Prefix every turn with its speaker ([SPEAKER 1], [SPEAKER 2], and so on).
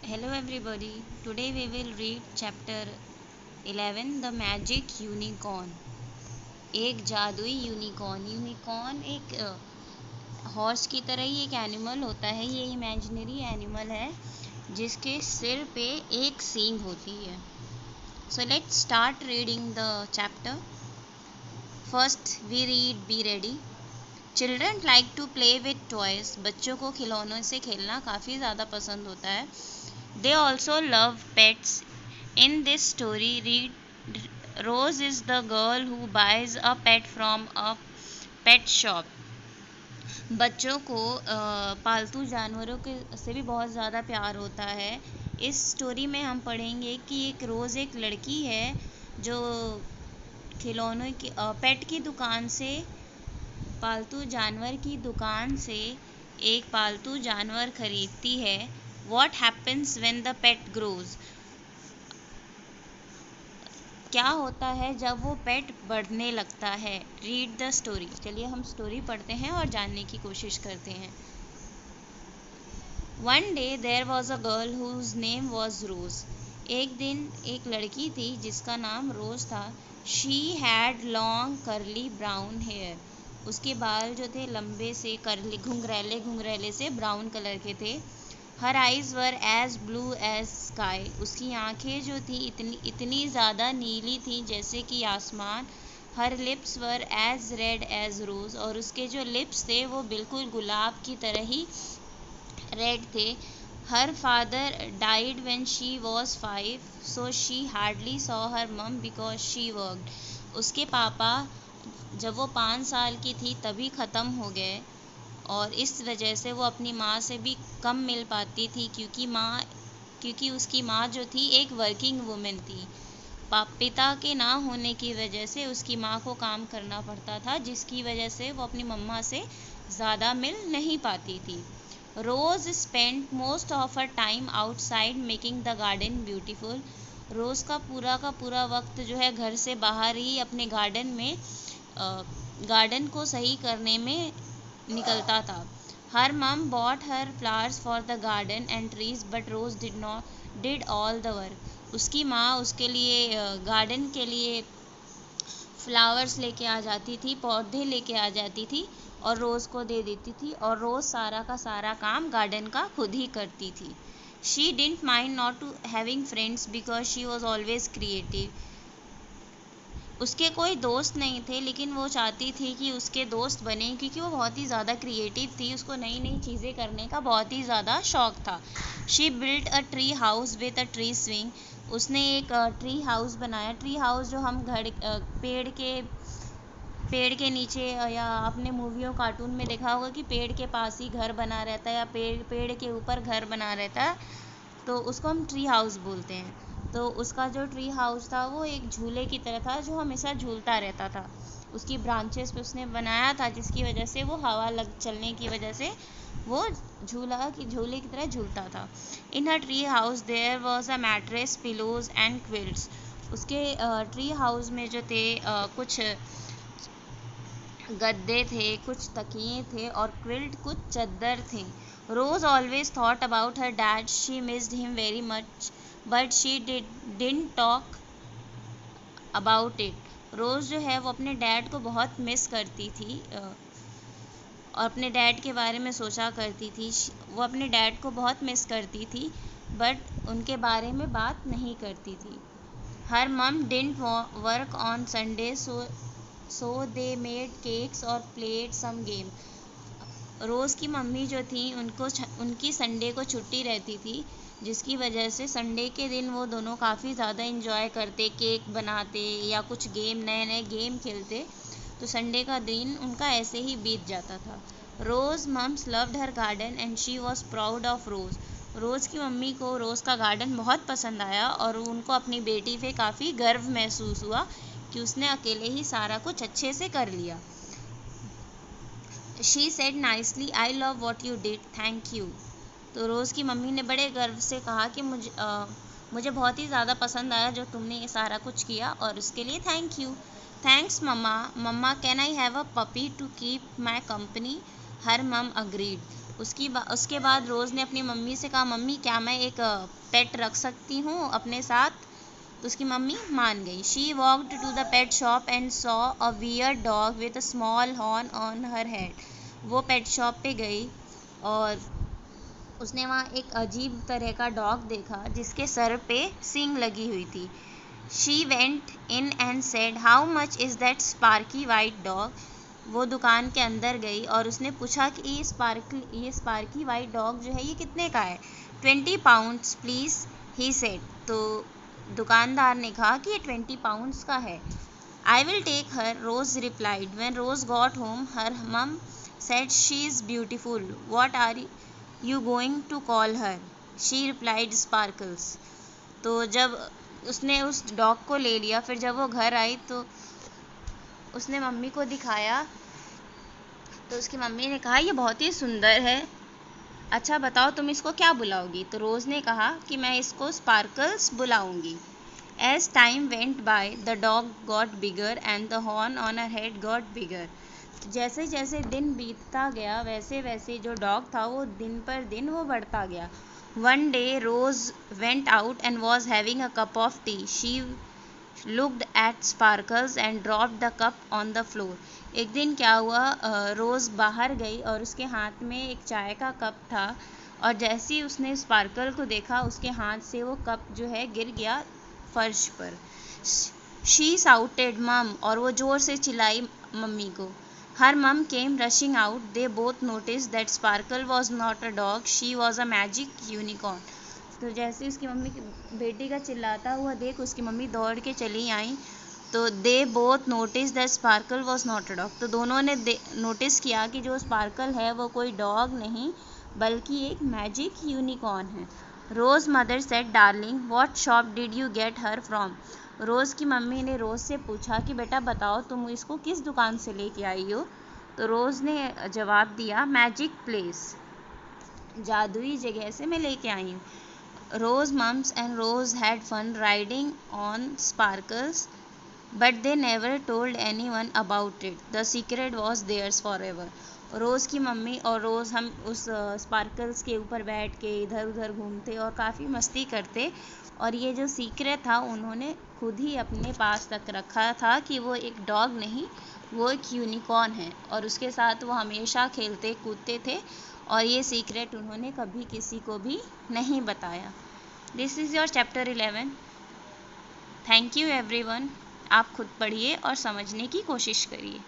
[SPEAKER 1] Hello everybody. Today we will read chapter 11 The Magic Unicorn. एक जादुई unicorn. Unicorn एक horse की तरह ही एक एनिमल होता है। ये इमेजिनरी एनिमल है जिसके सिर पे एक सींग होती है। So let's start reading the chapter. First we read Be Ready. Children like to play with toys. बच्चों को खिलौनों से खेलना काफ़ी ज़्यादा पसंद होता है। They also love pets. In this story, Rose is the girl who buys a pet from a pet shop. बच्चों को पालतू जानवरों के से भी बहुत ज़्यादा प्यार होता है। इस स्टोरी में हम पढ़ेंगे कि एक रोज़ एक लड़की है जो खिलौनों की पेट की दुकान से पालतू जानवर की दुकान से एक पालतू जानवर खरीदती है। What happens when the pet grows? क्या होता है जब वो पेट बढ़ने लगता है? Read the story. चलिए हम स्टोरी पढ़ते हैं और जानने की कोशिश करते हैं। One day there was a girl whose name was Rose. एक दिन एक लड़की थी जिसका नाम रोज था। She had long curly brown hair. उसके बाल जो थे लंबे से करली घुंघरैले से ब्राउन कलर के थे। Her eyes were as blue as sky. उसकी आंखें जो थी इतनी ज़्यादा नीली थी जैसे कि आसमान। Her lips were as red as rose. और उसके जो लिप्स थे वो बिल्कुल गुलाब की तरह ही रेड थे। Her father died when she was 5, so she hardly saw her mom because she worked. उसके पापा जब वो 5 साल की थी तभी ख़त्म हो गए और इस वजह से वो अपनी माँ से भी कम मिल पाती थी क्योंकि उसकी माँ जो थी एक वर्किंग वुमेन थी। पिता के ना होने की वजह से उसकी माँ को काम करना पड़ता था जिसकी वजह से वो अपनी मम्मा से ज़्यादा मिल नहीं पाती थी। Rose spent most of her time outside making the garden beautiful. Rose का पूरा वक्त जो है घर से बाहर ही अपने गार्डन को सही करने में निकलता था। Her mom bought her flowers for the garden and trees, but Rose did all the work. उसकी माँ उसके लिए गार्डन के लिए फ्लावर्स लेके आ जाती थी, पौधे लेके आ जाती थी और रोज़ को दे देती थी और रोज़ सारा का सारा काम गार्डन का खुद ही करती थी। She didn't mind not to having friends because she was always creative. उसके कोई दोस्त नहीं थे लेकिन वो चाहती थी कि उसके दोस्त बने क्योंकि वो बहुत ही ज़्यादा क्रिएटिव थी। उसको नई नई चीज़ें करने का बहुत ही ज़्यादा शौक था। She built a tree house with a tree swing. उसने एक ट्री हाउस बनाया। ट्री हाउस जो हम पेड़ के नीचे या अपने मूवियों कार्टून में देखा होगा कि पेड़ के पास ही घर बना रहता है या पेड़ के ऊपर घर बना रहता है, तो उसको हम ट्री हाउस बोलते हैं। तो उसका जो ट्री हाउस था वो एक झूले की तरह था जो हमेशा झूलता रहता था। उसकी ब्रांचेस पे उसने बनाया था जिसकी वजह से वो हवा चलने की वजह से वो झूले की तरह झूलता था। In her tree house there was a mattress, pillows and quilts. उसके ट्री हाउस में जो थे कुछ गद्दे थे, कुछ तकिए थे और क्विल्ट कुछ चद्दर थे। Rose always thought about her dad. She missed him very much but she didn't talk about it. Rose जो है वो अपने डैड को बहुत मिस करती थी और अपने डैड के बारे में सोचा करती थी। वो अपने डैड को बहुत मिस करती थी बट उनके बारे में बात नहीं करती थी। हर मम didn't work on Sunday so they made cakes और प्लेड सम गेम। रोज़ की मम्मी जो थी उनकी संडे को छुट्टी रहती थी जिसकी वजह से संडे के दिन वो दोनों काफ़ी ज़्यादा इंजॉय करते, केक बनाते या कुछ नए नए गेम खेलते। तो संडे का दिन उनका ऐसे ही बीत जाता था। Rose mums loved her garden and she was proud of Rose. Rose की मम्मी को रोज़ का गार्डन बहुत पसंद आया और उनको अपनी बेटी पे काफ़ी गर्व महसूस हुआ कि उसने अकेले ही सारा कुछ अच्छे से कर लिया। She said nicely, I love what you did, thank you. तो रोज़ की मम्मी ने बड़े गर्व से कहा कि मुझे बहुत ही ज़्यादा पसंद आया जो तुमने ये सारा कुछ किया और उसके लिए thank you. Thanks mamma. Can I have a puppy to keep my company? Her mum agreed. उसके बाद रोज़ ने अपनी मम्मी से कहा, मम्मी क्या मैं एक पेट रख सकती हूँ अपने साथ? तो उसकी मम्मी मान गई। She walked to the pet shop and saw a weird dog with a small horn on her head. वो पेट शॉप पे गई और उसने वहाँ एक अजीब तरह का डॉग देखा जिसके सर पे सींग लगी हुई थी। She went in and said, how much is that Sparky white dog? वो दुकान के अंदर गई और उसने पूछा कि ये स्पार्की वाइट डॉग जो है ये कितने का है? 20 पाउंड्स प्लीज़, ही सेड। तो दुकानदार ने कहा कि ये 20 पाउंड्स का है। I will take her, Rose replied. When Rose got home her mum said, she is beautiful, what are you going to call her? She replied, sparkles. तो जब उसने उस डॉग को ले लिया, फिर जब वो घर आई तो उसने मम्मी को दिखाया, तो उसकी मम्मी ने कहा ये बहुत ही सुंदर है, अच्छा बताओ तुम इसको क्या बुलाओगी? तो रोज़ ने कहा कि मैं इसको स्पार्कल्स बुलाऊंगी। As time went by the dog got bigger and the horn on her head got bigger. जैसे जैसे दिन बीतता गया वैसे वैसे जो डॉग था वो दिन पर दिन वो बढ़ता गया। One day Rose went out and was having a cup of tea. She looked at sparkles and dropped the cup on the floor। एक दिन क्या हुआ, रोज़ बाहर गई और उसके हाथ में एक चाय का कप था और जैसे ही उसने स्पार्कल को देखा उसके हाथ से वो कप जो है गिर गया फर्श पर। शी साउटेड मम, और वो ज़ोर से चिल्लाई मम्मी को। Her mum came rushing out. They both notice that sparkle was not a dog, she was a magic unicorn. तो जैसे उसकी मम्मी बेटी का चिल्लाता हुआ देख उसकी मम्मी दौड़ के चली आई। तो दे both notice that sparkle was not a dog. तो दोनों ने नोटिस किया कि जो स्पार्कल है वो कोई डॉग नहीं बल्कि एक मैजिक यूनिकॉर्न है। Rose mother said, darling what shop did you get her from? Rose की मम्मी ने रोज़ से पूछा कि बेटा बताओ तुम इसको किस दुकान से लेके आई हो? तो रोज़ ने जवाब दिया, मैजिक प्लेस, जादुई जगह से मैं लेके आई हूँ। Rose mums and Rose had fun riding on sparkles, but they never told anyone about it. The secret was theirs forever. रोज़ की मम्मी और रोज़ हम उस स्पार्कल्स के ऊपर बैठ के इधर उधर घूमते और काफ़ी मस्ती करते, और ये जो सीक्रेट था उन्होंने खुद ही अपने पास तक रखा था कि वो एक डॉग नहीं, वो एक यूनिकॉर्न है और उसके साथ वो हमेशा खेलते कूदते थे और ये सीक्रेट उन्होंने कभी किसी को भी नहीं बताया। This is your chapter 11। Thank you everyone. आप खुद पढ़िए और समझने की कोशिश करिए।